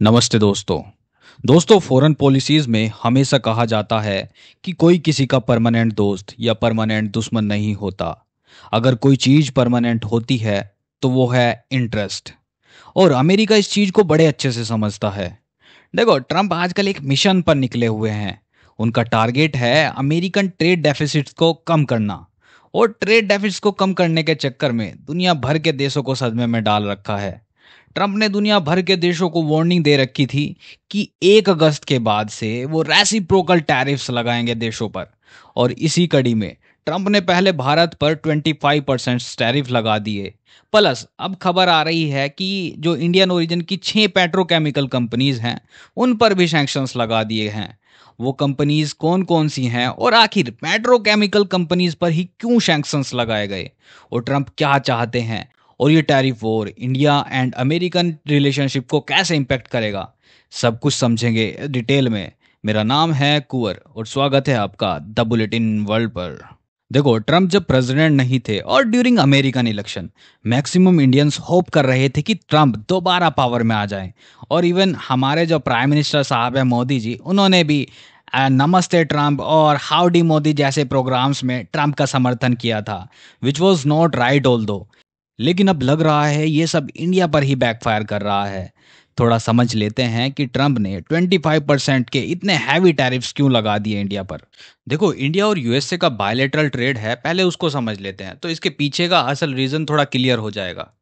नमस्ते दोस्तों। दोस्तों, फॉरेन पॉलिसीज में हमेशा कहा जाता है कि कोई किसी का परमानेंट दोस्त या परमानेंट दुश्मन नहीं होता। अगर कोई चीज परमानेंट होती है तो वो है इंटरेस्ट। और अमेरिका इस चीज को बड़े अच्छे से समझता है। देखो, ट्रम्प आजकल एक मिशन पर निकले हुए हैं। उनका टारगेट है अमेरिकन ट्रेड डेफिसिट को कम करना। और ट्रेड डेफिसिट को कम करने के चक्कर में दुनिया भर के देशों को सदमे में डाल रखा है। ट्रंप ने दुनिया भर के देशों को वार्निंग दे रखी थी कि 1 अगस्त के बाद से वो रेसिप्रोकल टैरिफ्स लगाएंगे देशों पर। और इसी कड़ी में ट्रंप ने पहले भारत पर 25% टैरिफ लगा दिए। प्लस अब खबर आ रही है कि जो इंडियन ओरिजिन की 6 पेट्रोकेमिकल कंपनीज हैं उन पर भी सैंक्शंस लगा दिए हैं। वो कंपनीज कौन कौन सी हैं और आखिर पेट्रोकेमिकल कंपनीज पर ही क्यों सैंक्शंस लगाए गए और ट्रंप क्या चाहते हैं, और ये tariff war India and American relationship को कैसे इम्पैक्ट करेगा, सब कुछ समझेंगे डिटेल में। मेरा नाम है कुंवर और स्वागत है आपका द बुलेटिन वर्ल्ड पर। देखो, ट्रम्प जब प्रेसिडेंट नहीं थे और during American election maximum Indians hope कर रहे थे कि ट्रम्प दोबारा पावर में आ जाएं। और इवन हमारे जो प्राइम मिनिस्टर साहब हैं मोदी जी, उन्होंने भी नमस्ते ट्रम्प और हाउडी मोदी जैसे प्रोग्राम्स में ट्रम्प का समर्थन किया था, which was not right all दो। लेकिन अब लग रहा है ये सब इंडिया पर ही बैकफायर कर रहा है। थोड़ा समझ लेते हैं कि ट्रम्प ने 25% के इतने हैवी टैरिफ्स क्यों लगा दिए इंडिया पर। देखो, इंडिया और यूएसए का बायलैटरल ट्रेड है, पहले उसको समझ लेते हैं तो इसके पीछे का असल रीजन थोड़ा क्लियर हो जाएगा।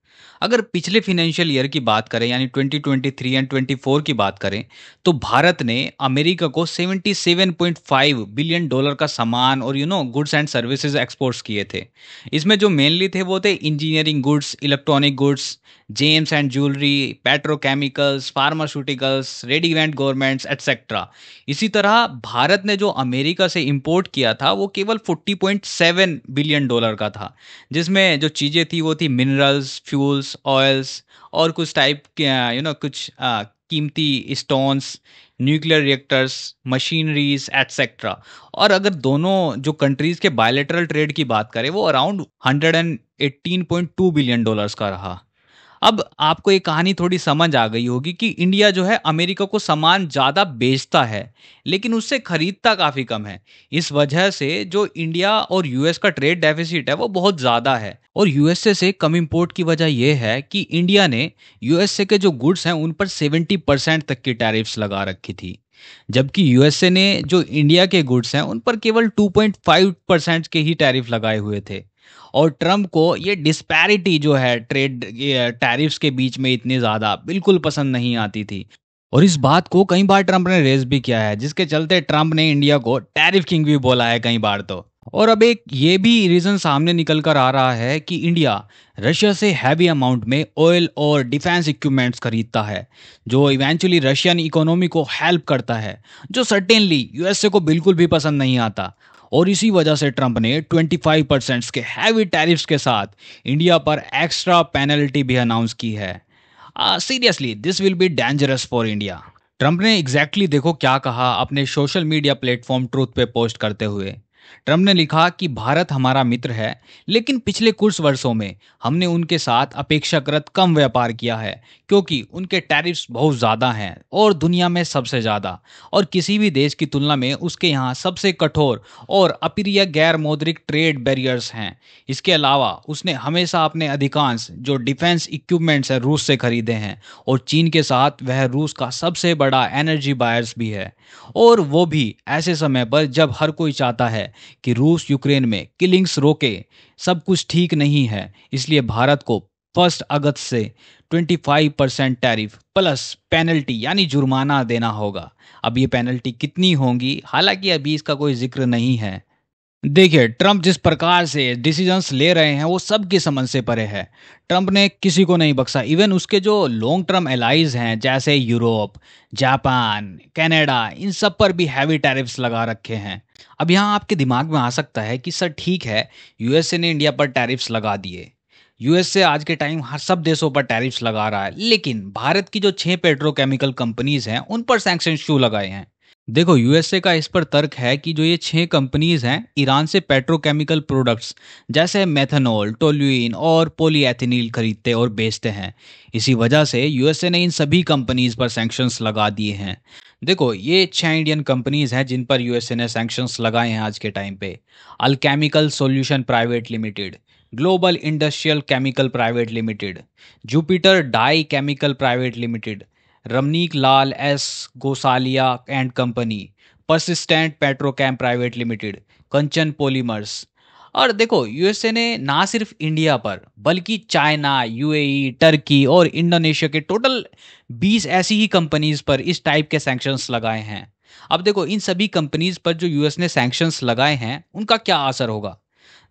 अगर पिछले फाइनेंशियल ईयर की बात करें यानी 2023 एंड 24 की बात करें, तो भारत ने अमेरिका को 77.5 बिलियन डॉलर का सामान और गुड्स एंड सर्विसेज एक्सपोर्ट्स किए थे। इसमें जो मेनली थे वो थे engineering goods, electronic goods, James and jewellery, petrochemicals, pharmaceuticals, readymade governments etcetera. इसी तरह भारत ने जो अमेरिका से इंपोर्ट किया था वो केवल 40.7 बिलियन डॉलर का था, जिसमें जो चीज़ें थी वो थी मिनरल्स, फ्यूल्स, ऑयल्स और कुछ टाइप के कुछ कीमती stones, nuclear reactors, machineries etcetera. और अगर दोनों जो कंट्रीज के बायलैटरल ट्रेड की बात करें वो अराउंड 118.2 बिलियन डॉलर्स का रहा। अब आपको ये कहानी थोड़ी समझ आ गई होगी कि इंडिया जो है अमेरिका को सामान ज़्यादा बेचता है लेकिन उससे खरीदता काफ़ी कम है। इस वजह से जो इंडिया और यूएस का ट्रेड डेफिसिट है वो बहुत ज़्यादा है। और यूएसए से कम इंपोर्ट की वजह यह है कि इंडिया ने यूएसए के जो गुड्स हैं उन पर 70% तक की टैरिफ्स लगा रखी थी, जबकि यूएसए ने जो इंडिया के गुड्स हैं उन पर केवल 2.5% के ही टैरिफ लगाए हुए थे। और ट्रम्प को ये डिस्पैरिटी जो है ट्रेड टैरिफ्स के बीच में इतनी ज़्यादा बिल्कुल पसंद नहीं आती थी। और इस बात को कई बार ट्रम्प ने रेज भी किया है, जिसके चलते ट्रम्प ने इंडिया को टैरिफ किंग भी बोला है कई बार तो। और अब एक ये भी रीजन सामने निकल कर आ रहा है कि इंडिया रशिया से हैवी अमाउंट में ऑयल और डिफेंस इक्विपमेंट्स खरीदता है, जो इवेंचुअली रशियन इकोनॉमी को हेल्प करता है, जो सर्टेनली यूएसए को बिल्कुल भी पसंद नहीं आता। और इसी वजह से ट्रंप ने 25% के हैवी टैरिफ्स के साथ इंडिया पर एक्स्ट्रा पेनल्टी भी अनाउंस की है। Seriously this will be dangerous for India. Trump ने एग्जैक्टली देखो क्या कहा अपने सोशल मीडिया प्लेटफॉर्म ट्रूथ पे पोस्ट करते हुए। ट्रंप ने लिखा कि भारत हमारा मित्र है, लेकिन पिछले कुछ वर्षों में हमने उनके साथ अपेक्षाकृत कम व्यापार किया है क्योंकि उनके टैरिफ्स बहुत ज़्यादा हैं और दुनिया में सबसे ज़्यादा, और किसी भी देश की तुलना में उसके यहाँ सबसे कठोर और अप्रिय गैर मौद्रिक ट्रेड बैरियर्स हैं। इसके अलावा उसने हमेशा अपने अधिकांश जो डिफेंस इक्विपमेंट्स है रूस से खरीदे हैं, और चीन के साथ वह रूस का सबसे बड़ा एनर्जी बायर्स भी है। और वो भी ऐसे समय पर जब हर कोई चाहता है कि रूस यूक्रेन में किलिंग्स रोके। सब कुछ ठीक नहीं है, इसलिए भारत को 1 अगस्त से 25% टैरिफ प्लस पेनल्टी यानी जुर्माना देना होगा। अब ये पेनल्टी कितनी होंगी, हालांकि अभी इसका कोई जिक्र नहीं है। देखिए, ट्रंप जिस प्रकार से डिसीजंस ले रहे हैं वो सबकी समझ से परे है। ट्रंप ने किसी को नहीं बख्शा, इवन उसके जो लॉन्ग टर्म एलाइज हैं जैसे यूरोप, जापान, कनाडा, इन सब पर भी हैवी टैरिफ्स लगा रखे हैं। अब यहाँ आपके दिमाग में आ सकता है कि सर ठीक है, यूएसए ने इंडिया पर टैरिफ्स लगा दिए, यूएसए आज के टाइम हर सब देशों पर टैरिफ्स लगा रहा है, लेकिन भारत की जो 6 पेट्रोकेमिकल कंपनीज हैं उन पर सैंक्शन क्यों लगाए हैं? देखो, यूएसए का इस पर तर्क है कि जो ये 6 कंपनीज हैं ईरान से पेट्रोकेमिकल प्रोडक्ट्स जैसे मेथनॉल, टोल्यूइन और पॉलीएथिलीन खरीदते और बेचते हैं। इसी वजह से यूएसए ने इन सभी कंपनीज पर सैंक्शंस लगा दिए हैं। देखो, ये 6 इंडियन कंपनीज हैं जिन पर यूएसए ने सैंक्शंस लगाए हैं आज के टाइम पे। Alchemical solution private limited, global industrial chemical private limited, Jupiter dye chemical private limited, Ramnik Lal S Gosalia and company, persistent petrochem private limited, Kanchan polymers. और देखो, यूएसए ने ना सिर्फ इंडिया पर बल्कि चाइना, यूएई, टर्की और इंडोनेशिया के टोटल 20 ऐसी ही कंपनीज पर इस टाइप के सैंक्शंस लगाए हैं। अब देखो, इन सभी कंपनीज पर जो यूएस ने सैंक्शंस लगाए हैं उनका क्या असर होगा।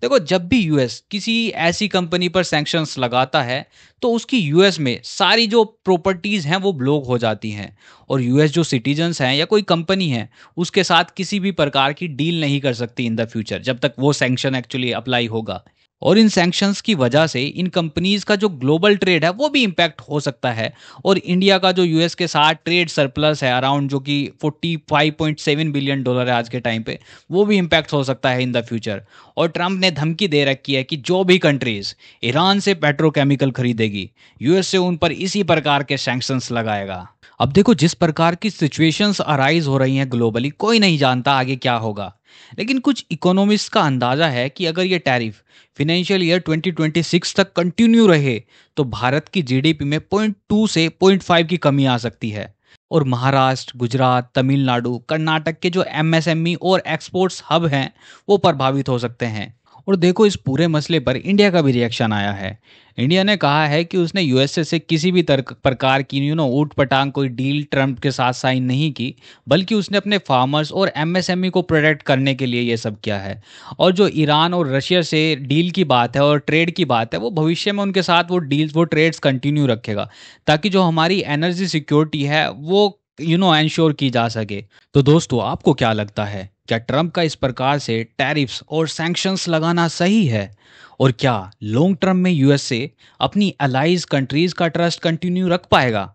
देखो, जब भी यूएस किसी ऐसी कंपनी पर सैंक्शंस लगाता है तो उसकी यूएस में सारी जो प्रॉपर्टीज हैं वो ब्लॉक हो जाती हैं, और यूएस जो सिटीजन्स हैं या कोई कंपनी है उसके साथ किसी भी प्रकार की डील नहीं कर सकती इन द फ्यूचर, जब तक वो सैंक्शन एक्चुअली अप्लाई होगा। और इन सैंक्शंस की वजह से इन कंपनीज का जो ग्लोबल ट्रेड है वो भी इम्पैक्ट हो सकता है। और इंडिया का जो यूएस के साथ ट्रेड सरप्लस है अराउंड, जो कि 45.7 बिलियन डॉलर है आज के टाइम पे, वो भी इम्पैक्ट हो सकता है इन द फ्यूचर। और ट्रंप ने धमकी दे रखी है कि जो भी कंट्रीज ईरान से पेट्रोकेमिकल खरीदेगी, यूएस से उन पर इसी प्रकार के सैंक्शंस लगाएगा। अब देखो, जिस प्रकार की सिचुएशंस अराइज हो रही हैं ग्लोबली, कोई नहीं जानता आगे क्या होगा। लेकिन कुछ इकोनॉमिस्ट का अंदाजा है कि अगर ये टैरिफ फिनेंशियल ईयर 2026 तक कंटिन्यू रहे तो भारत की जीडीपी में 0.2 से 0.5 की कमी आ सकती है। और महाराष्ट्र, गुजरात, तमिलनाडु, कर्नाटक के जो एमएसएमई और एक्सपोर्ट्स हब हैं वो प्रभावित हो सकते हैं। और देखो, इस पूरे मसले पर इंडिया का भी रिएक्शन आया है। इंडिया ने कहा है कि उसने यूएसए से किसी भी प्रकार की ऊट पटांग कोई डील ट्रंप के साथ साइन नहीं की, बल्कि उसने अपने फार्मर्स और एमएसएमई को प्रोटेक्ट करने के लिए ये सब किया है। और जो ईरान और रशिया से डील की बात है और ट्रेड की बात है, वो भविष्य में उनके साथ वो डील्स, वो ट्रेड्स कंटिन्यू रखेगा, ताकि जो हमारी एनर्जी सिक्योरिटी है वो एंश्योर की जा सके। तो दोस्तों, आपको क्या लगता है, क्या ट्रंप का इस प्रकार से टैरिफ्स और सैंक्शंस लगाना सही है? और क्या लॉन्ग टर्म में यूएसए अपनी अलाइज कंट्रीज का ट्रस्ट कंटिन्यू रख पाएगा?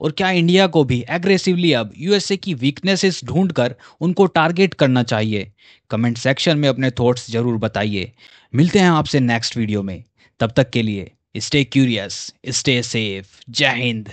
और क्या इंडिया को भी एग्रेसिवली अब यूएसए की वीकनेसेस ढूंढकर उनको टारगेट करना चाहिए? कमेंट सेक्शन में अपने थॉट्स जरूर बताइए। मिलते हैं आपसे नेक्स्ट वीडियो में। तब तक के लिए स्टे क्यूरियस, स्टे सेफ। जय हिंद।